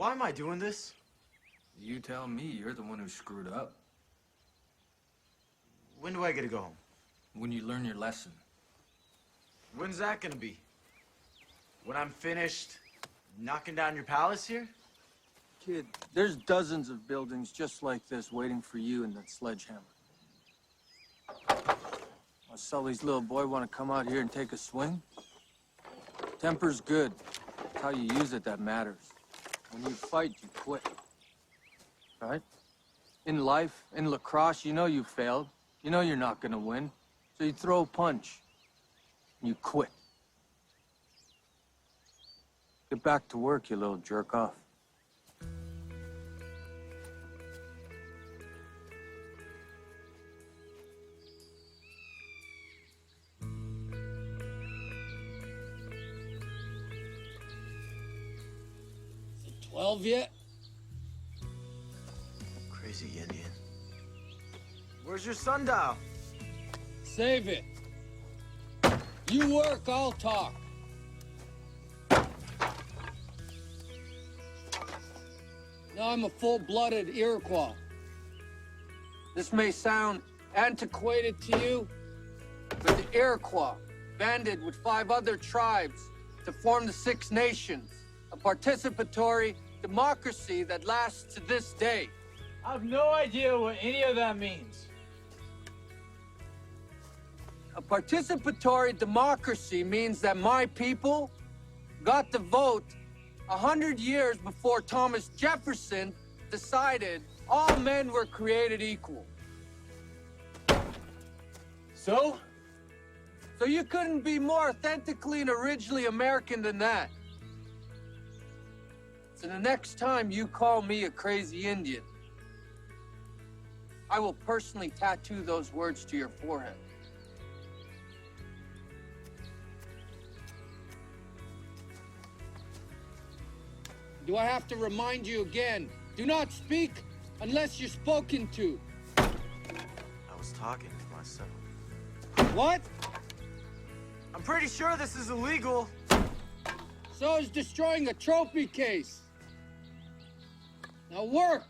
Why am I doing this? You tell me. You're the one who screwed up. When do I get to go home? When you learn your lesson. When's that gonna be? When I'm finished knocking down your palace here? Kid, there's dozens of buildings just like this waiting for you and that sledgehammer. Sully's little boy want to come out here and take a swing? Temper's good. It's how you use it that matters. When you fight, you quit. Right? In life, in lacrosse, you know you failed. You know you're not gonna win. So you throw a punch. And you quit. Get back to work, you little jerk off. Is it 12 yet? Crazy Indian. Where's your sundial? Save it. You work, I'll talk. Now I'm a full-blooded Iroquois. This may sound Antiquated to you? but the Iroquois banded with 5 other tribes to form the Six Nations, a participatory democracy that lasts to this day. I have no idea what any of that means. A participatory democracy means that my people got the vote 100 years before Thomas Jefferson decided all men were created equal. So? So you couldn't be more authentically and originally American than that. So the next time you call me a crazy Indian, I will personally tattoo those words to your forehead. Do I have to remind you again? Do not speak unless you're spoken to. I was talking to myself. What? I'm pretty sure this is illegal. So is destroying a trophy case. Now work.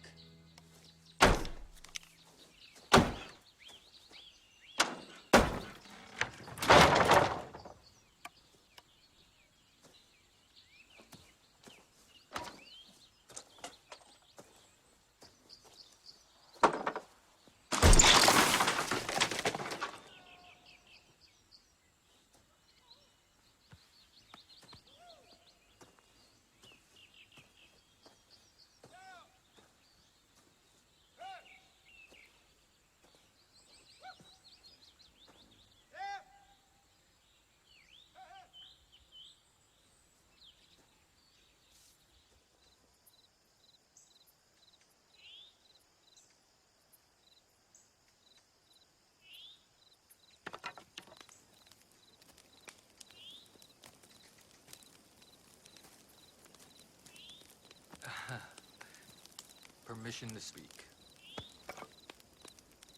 Permission to speak.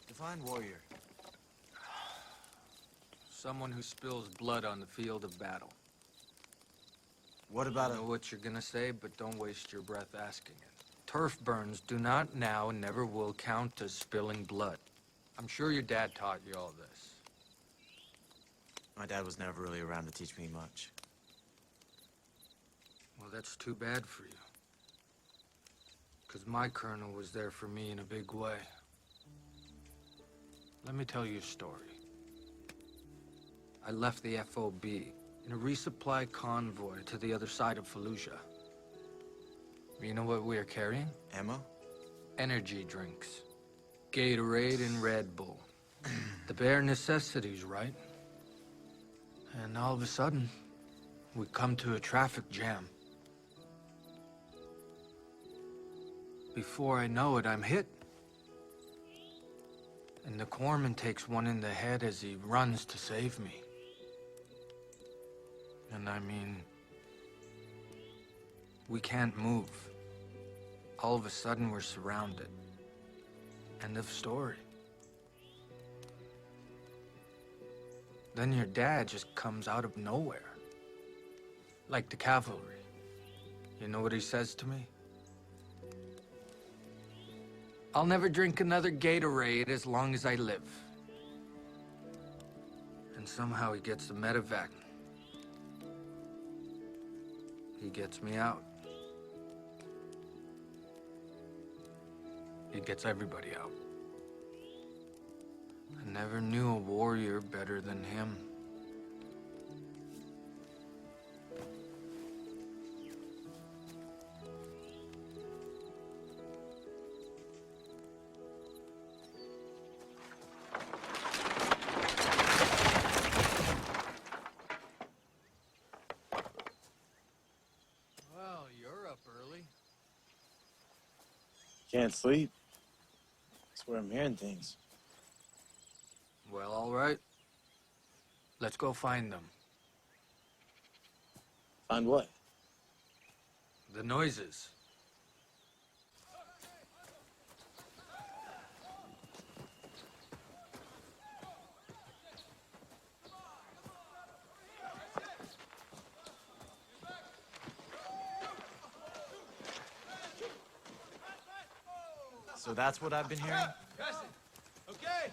Divine warrior. Someone who spills blood on the field of battle. What about I know what you're gonna say, but don't waste your breath asking it. Turf burns do not now and never will count as spilling blood. I'm sure your dad taught you all this. My dad was never really around to teach me much. Well, that's too bad for you. Because my colonel was there for me in a big way. Let me tell you a story. I left the FOB in a resupply convoy to the other side of Fallujah. You know what we are carrying? Ammo? Energy drinks. Gatorade and Red Bull. The bare necessities, right? And all of a sudden, we come to a traffic jam. Before I know it, I'm hit. And the corpsman takes one in the head as he runs to save me. And I mean, we can't move. All of a sudden, we're surrounded. End of story. Then your dad just comes out of nowhere. Like the cavalry. You know what he says to me? I'll never drink another Gatorade as long as I live. And somehow he gets the medevac. He gets me out. He gets everybody out. I never knew a warrior better than him. Well, you're up early. Can't sleep. I swear I'm hearing things. Well, all right. Let's go find them. Find what? The noises. So that's what I've been hearing? Okay.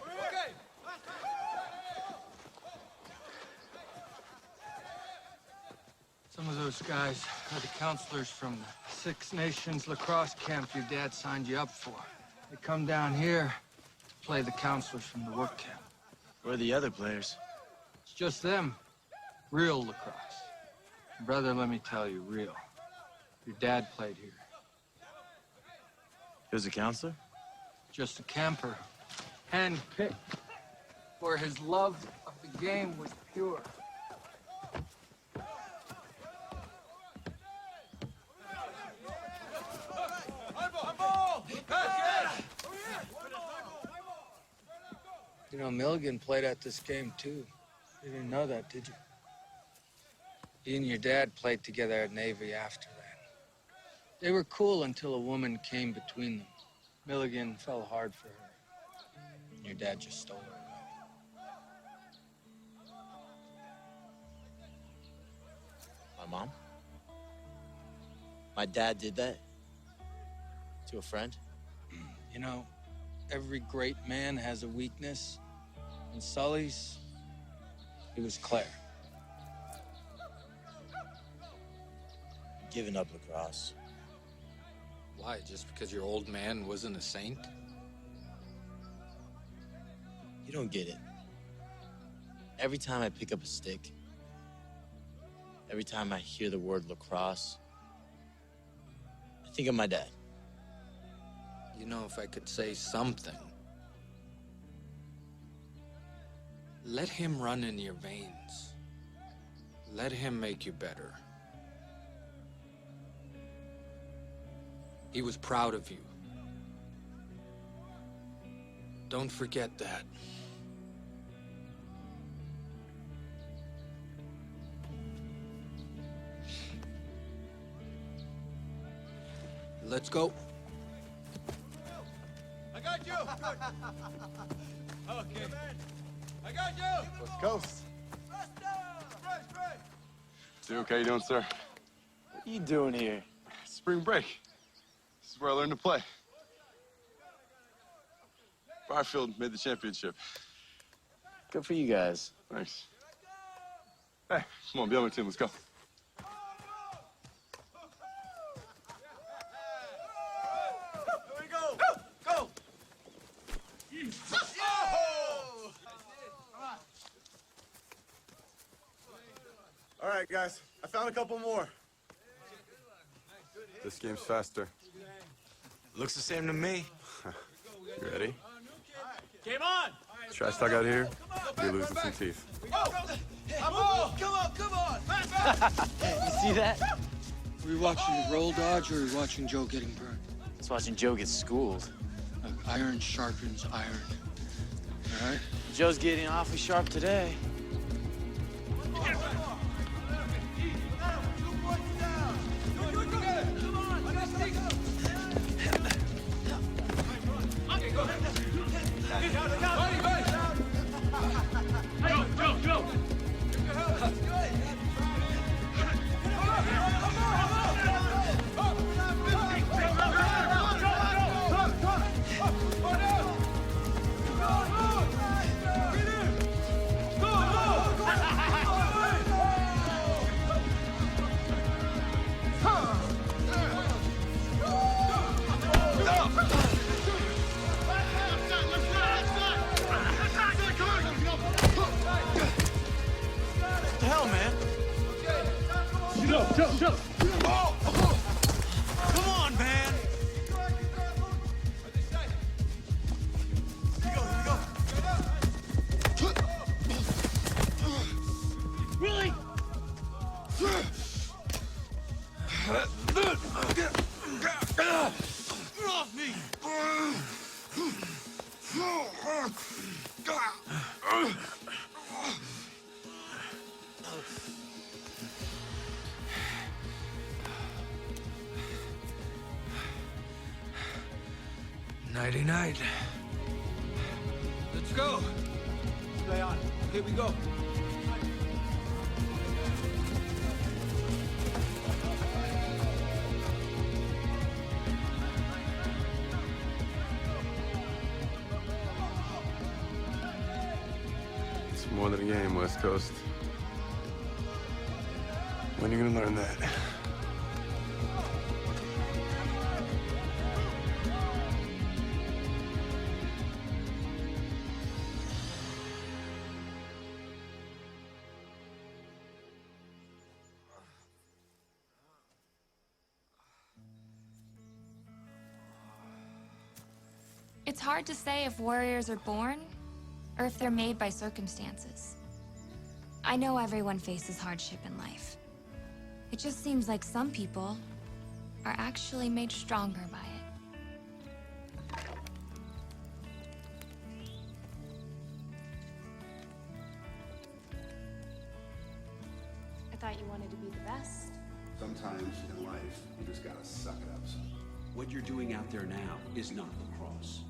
Some of those guys are the counselors from the Six Nations lacrosse camp your dad signed you up for. They come down here to play the counselors from the work camp. Where are the other players? It's just them. Real lacrosse. Brother, let me tell you, real. Your dad played here. Who's a counselor? Just a camper. Hand-picked. Where his love of the game was pure. You know, Milligan played at this game, too. You didn't know that, did you? He and your dad played together at Navy after that. They were cool until a woman came between them. Milligan fell hard for her. And your dad just stole her away. My mom? My dad did that? To a friend? You know, every great man has a weakness. And Sully's, it was Claire. Giving up lacrosse. Why, just because your old man wasn't a saint? You don't get it. Every time I pick up a stick, every time I hear the word lacrosse, I think of my dad. You know, if I could say something, let him run in your veins. Let him make you better. He was proud of you. Don't forget that. Let's go. I got you. Okay. I got you. Let's coast. See, okay, you doing, sir? What are you doing here? Spring break. This is where I learned to play. Barfield made the championship. Good for you guys. Thanks. Hey, come on, be on my team. Let's go. Here we go. Go. All right, guys. I found a couple more. This game's faster. Looks the same to me. You ready? Game on. Try stuck out here, you're losing some teeth. Come on. You see that? Were you watching the roll dodge or were you watching Joe getting burned? I was watching Joe get schooled. Look, iron sharpens iron. All right? Joe's getting awfully sharp today. the hell, man? Chill. Oh! Come on, man! Here we go. Really? Get off me! 99. Let's go. Stay on. Here we go. It's more than a game, West Coast. When are you gonna learn that? It's hard to say if warriors are born, or if they're made by circumstances. I know everyone faces hardship in life. It just seems like some people are actually made stronger by it. I thought you wanted to be the best. Sometimes in life, you just gotta suck it up. What you're doing out there now is not lacrosse.